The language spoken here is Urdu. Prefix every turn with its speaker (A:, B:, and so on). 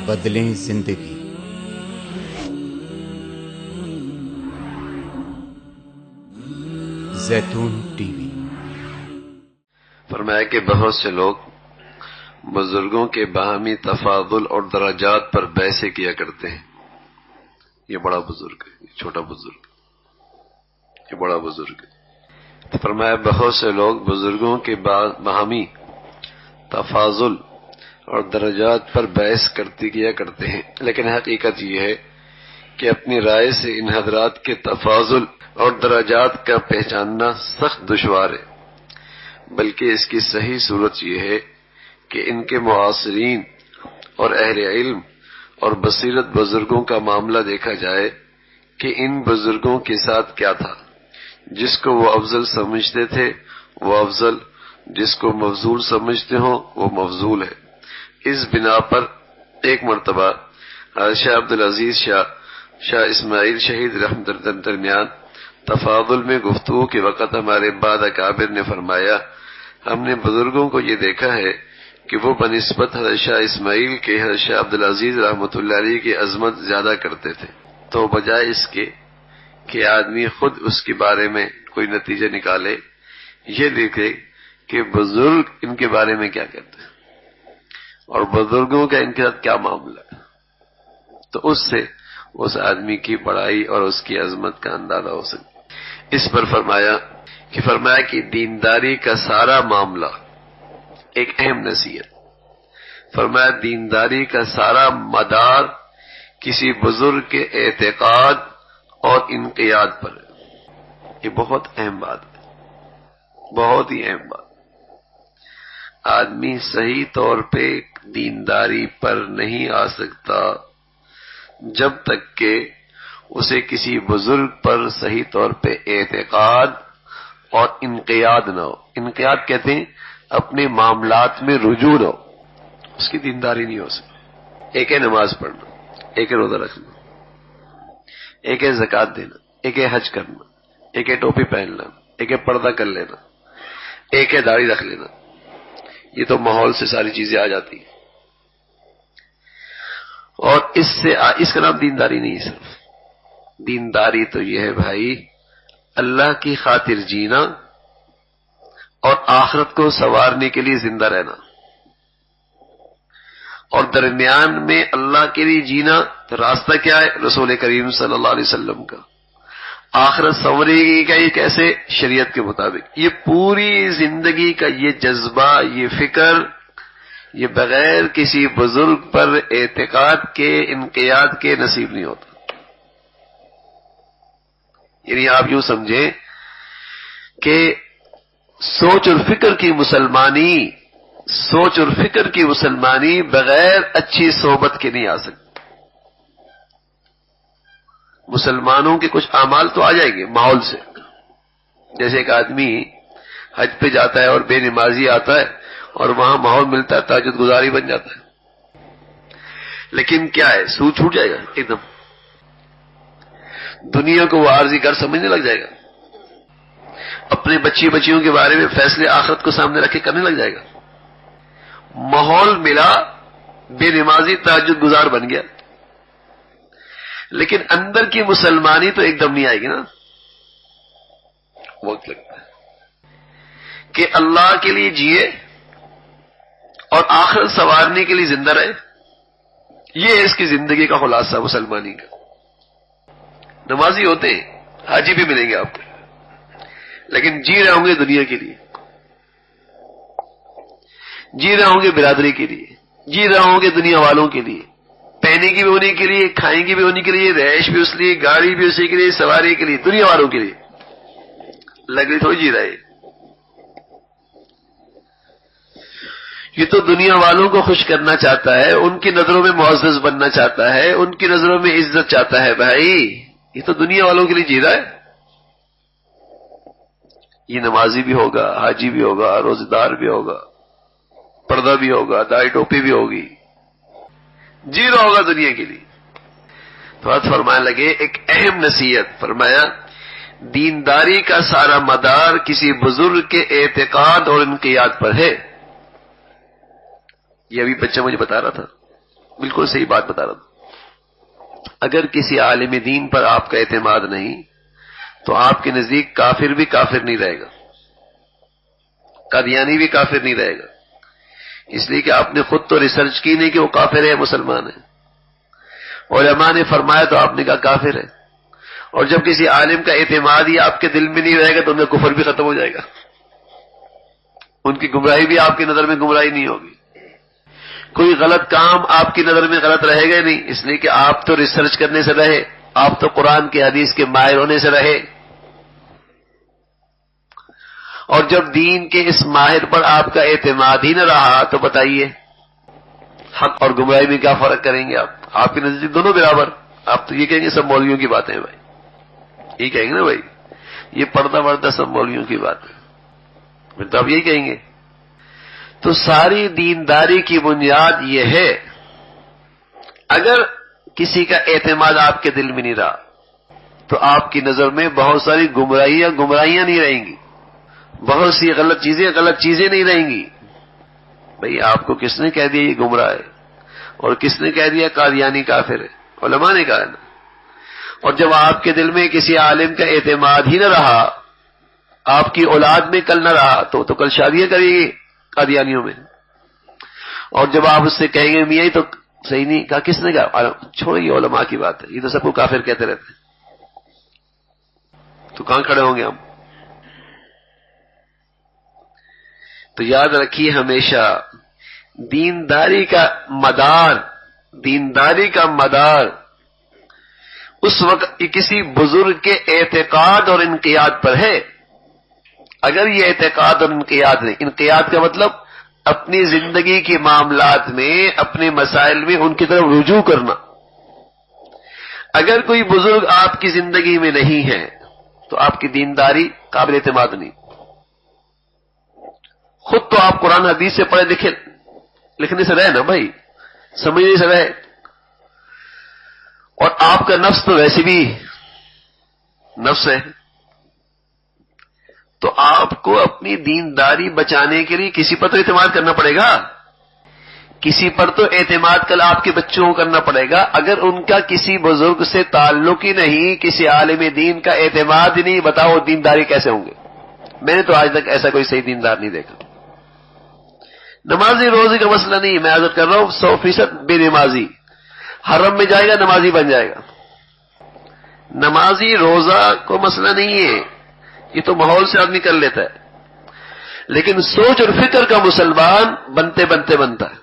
A: بدلیں زندگی۔ زیتون ٹی وی۔
B: فرمایا کہ بہت سے لوگ بزرگوں کے باہمی تفاضل اور درجات پر بحثیں کیا کرتے ہیں۔ یہ بڑا بزرگ ہے، یہ چھوٹا بزرگ ہے، یہ بڑا بزرگ ہے۔ فرمایا بہت سے لوگ بزرگوں کے باہمی تفاضل اور درجات پر بحث کیا کرتے ہیں، لیکن حقیقت یہ ہے کہ اپنی رائے سے ان حضرات کے تفاضل اور درجات کا پہچاننا سخت دشوار ہے، بلکہ اس کی صحیح صورت یہ ہے کہ ان کے معاصرین اور اہل علم اور بصیرت بزرگوں کا معاملہ دیکھا جائے کہ ان بزرگوں کے ساتھ کیا تھا۔ جس کو وہ افضل سمجھتے تھے وہ افضل، جس کو مفضول سمجھتے ہوں وہ مفضول ہے۔ اس بنا پر ایک مرتبہ شاہ عبدالعزیز شاہ اسماعیل شہید رحمت اللہ درمیان تفاضل میں گفتگو کے وقت ہمارے بعد اکابر نے فرمایا، ہم نے بزرگوں کو یہ دیکھا ہے کہ وہ بنسبت حضرت شاہ اسماعیل کے حضرت شاہ عبدالعزیز رحمت اللہ علیہ کی عظمت زیادہ کرتے تھے، تو بجائے اس کے کہ آدمی خود اس کے بارے میں کوئی نتیجہ نکالے، یہ دیکھے کہ بزرگ ان کے بارے میں کیا کہتے ہیں اور بزرگوں کا ان کے ساتھ کیا معاملہ ہے، تو اس سے اس آدمی کی بڑائی اور اس کی عظمت کا اندازہ ہو سکتا۔ اس پر فرمایا کہ دینداری کا سارا معاملہ ایک اہم نصیحت، فرمایا دینداری کا سارا مدار کسی بزرگ کے اعتقاد اور انقیاد پر ہے۔ یہ بہت اہم بات ہے، بہت ہی اہم بات۔ آدمی صحیح طور پہ دینداری پر نہیں آ سکتا جب تک کہ اسے کسی بزرگ پر صحیح طور پہ اعتقاد اور انقیاد نہ ہو۔ انقیاد کہتے ہیں اپنے معاملات میں رجوع نہ ہو، اس کی دینداری نہیں ہو سکتی۔ ایک ہے نماز پڑھنا، ایک ہے روزہ رکھنا، ایک ہے زکوٰۃ دینا، ایک ہے حج کرنا، ایک ہے ٹوپی پہننا، ایک ہے پردہ کر لینا، ایک ہے داڑھی رکھ لینا۔ یہ تو ماحول سے ساری چیزیں آ جاتی ہیں، اور اس کا نام دینداری نہیں ہے۔ صرف دینداری تو یہ ہے بھائی اللہ کی خاطر جینا اور آخرت کو سنوارنے کے لیے زندہ رہنا، اور درمیان میں اللہ کے لیے جینا۔ راستہ کیا ہے؟ رسول کریم صلی اللہ علیہ وسلم کا۔ آخرت سنورے گی کا یہ کیسے؟ شریعت کے مطابق۔ یہ پوری زندگی کا یہ جذبہ، یہ فکر، یہ بغیر کسی بزرگ پر اعتقاد کے، انقیاد کے نصیب نہیں ہوتا۔ یعنی آپ یوں سمجھیں کہ سوچ اور فکر کی مسلمانی بغیر اچھی صحبت کے نہیں آ سکتی۔ مسلمانوں کے کچھ اعمال تو آ جائیں گے ماحول سے، جیسے ایک آدمی حج پہ جاتا ہے اور بے نمازی آتا ہے اور وہاں ماحول ملتا ہے، تہجد گزاری بن جاتا ہے، لیکن کیا ہے؟ سود چھوٹ جائے گا ایک دم، دنیا کو وہ عارضی گھر سمجھنے لگ جائے گا، اپنے بچیوں کے بارے میں فیصلے آخرت کو سامنے رکھ کے کرنے لگ جائے گا۔ ماحول ملا، بے نمازی تہجد گزار بن گیا، لیکن اندر کی مسلمانی تو ایک دم نہیں آئے گی نا، وقت لگتا ہے کہ اللہ کے لیے جیے اور آخرت سنوارنے کے لیے زندہ رہے۔ یہ ہے اس کی زندگی کا خلاصہ مسلمانی کا۔ نمازی ہوتے ہیں، حاجی بھی ملیں گے آپ کو، لیکن جی رہے ہوں گے دنیا کے لیے، جی رہے ہوں گے برادری کے لیے، جی رہے ہوں گے دنیا والوں کے لیے، پہنے کی بھی ہونے کے لیے، کھائیں کی بھی ہونے کے لیے، رہائش بھی اس لیے، گاڑی بھی اسی کے لیے، سواری کے لیے، دنیا والوں کے لیے لگے تھوڑی جی رہے۔ یہ تو دنیا والوں کو خوش کرنا چاہتا ہے، ان کی نظروں میں معزز بننا چاہتا ہے، ان کی نظروں میں عزت چاہتا ہے۔ بھائی یہ تو دنیا والوں کے لیے جی رہا ہے۔ یہ نمازی بھی ہوگا، حاجی بھی ہوگا، روزہ دار بھی ہوگا، پردہ بھی ہوگا، داڑھی ٹوپی بھی ہوگی، جی رہا ہوگا دنیا کے لیے۔ تو بات فرمانے لگے ایک اہم نصیحت، فرمایا دینداری کا سارا مدار کسی بزرگ کے اعتقاد اور انقیاد پر ہے۔ یہ ابھی بچہ مجھے بتا رہا تھا، بالکل صحیح بات بتا رہا تھا، اگر کسی عالم دین پر آپ کا اعتماد نہیں تو آپ کے نزدیک کافر بھی کافر نہیں رہے گا، قادیانی بھی کافر نہیں رہے گا، اس لیے کہ آپ نے خود تو ریسرچ کی نہیں کہ وہ کافر ہے مسلمان ہے، علماء نے فرمایا تو آپ نے کہا کافر ہے، اور جب کسی عالم کا اعتماد ہی آپ کے دل میں نہیں رہے گا تو ان کا کفر بھی ختم ہو جائے گا، ان کی گمراہی بھی آپ کی نظر میں گمراہی نہیں ہوگی، کوئی غلط کام آپ کی نظر میں غلط رہے گا نہیں، اس لیے کہ آپ تو ریسرچ کرنے سے رہے، آپ تو قرآن کے حدیث کے ماہر ہونے سے رہے، اور جب دین کے اس ماہر پر آپ کا اعتماد ہی نہ رہا تو بتائیے حق اور گمراہی میں کیا فرق کریں گے آپ کے نزدیک دونوں برابر، آپ تو یہ کہیں گے سب مولویوں کی باتیں ہیں بھائی، یہ کہیں گے نا بھائی یہ پردہ وردہ سب مولویوں کی بات ہے، پھر تو آپ یہی کہیں گے۔ تو ساری دینداری کی بنیاد یہ ہے، اگر کسی کا اعتماد آپ کے دل میں نہیں رہا تو آپ کی نظر میں بہت ساری گمراہیاں نہیں رہیں گی، بہت سی غلط چیزیں نہیں رہیں گی۔ بھئی آپ کو کس نے کہہ دیا یہ گمراہ ہے، اور کس نے کہہ دیا قادیانی کافر ہے؟ علماء نے کہا نا۔ اور جب آپ کے دل میں کسی عالم کا اعتماد ہی نہ رہا، آپ کی اولاد میں کل نہ رہا تو کل شادیاں کرے گی قادیانیوں میں، اور جب آپ اس سے کہیں گے میاں یہ تو صحیح نہیں کہا، کس نے کہا؟ چھوڑیے علماء کی بات ہے، یہ تو سب کو کافر کہتے رہتے ہیں، تو کہاں کھڑے ہوں گے ہم؟ تو یاد رکھیے ہمیشہ دینداری کا مدار اس وقت کسی بزرگ کے اعتقاد اور انقیاد پر ہے۔ اگر یہ اعتقاد اور انقیاد نہیں، انقیاد کا مطلب اپنی زندگی کے معاملات میں، اپنے مسائل میں ان کی طرف رجوع کرنا، اگر کوئی بزرگ آپ کی زندگی میں نہیں ہے تو آپ کی دینداری قابل اعتماد نہیں۔ خود تو آپ قرآن حدیث سے پڑھے لکھنے سے رہے نا بھائی، سمجھنے سے رہے، اور آپ کا نفس تو ویسے بھی نفس ہے، تو آپ کو اپنی دینداری بچانے کے لیے کسی پر تو اعتماد کرنا پڑے گا، کسی پر تو اعتماد کل آپ کے بچوں کو کرنا پڑے گا۔ اگر ان کا کسی بزرگ سے تعلق ہی نہیں، کسی عالم دین کا اعتماد ہی نہیں، بتاؤ دینداری کیسے ہوں گے؟ میں نے تو آج تک ایسا کوئی صحیح دیندار نہیں دیکھا۔ نمازی روزی کا مسئلہ نہیں، میں عرض کر رہا ہوں 100% بے نمازی حرم میں جائے گا نمازی بن جائے گا، نمازی روزہ کو مسئلہ نہیں ہے، یہ تو ماحول سے آدمی کر لیتا ہے، لیکن سوچ اور فکر کا مسلمان بنتے بنتا ہے۔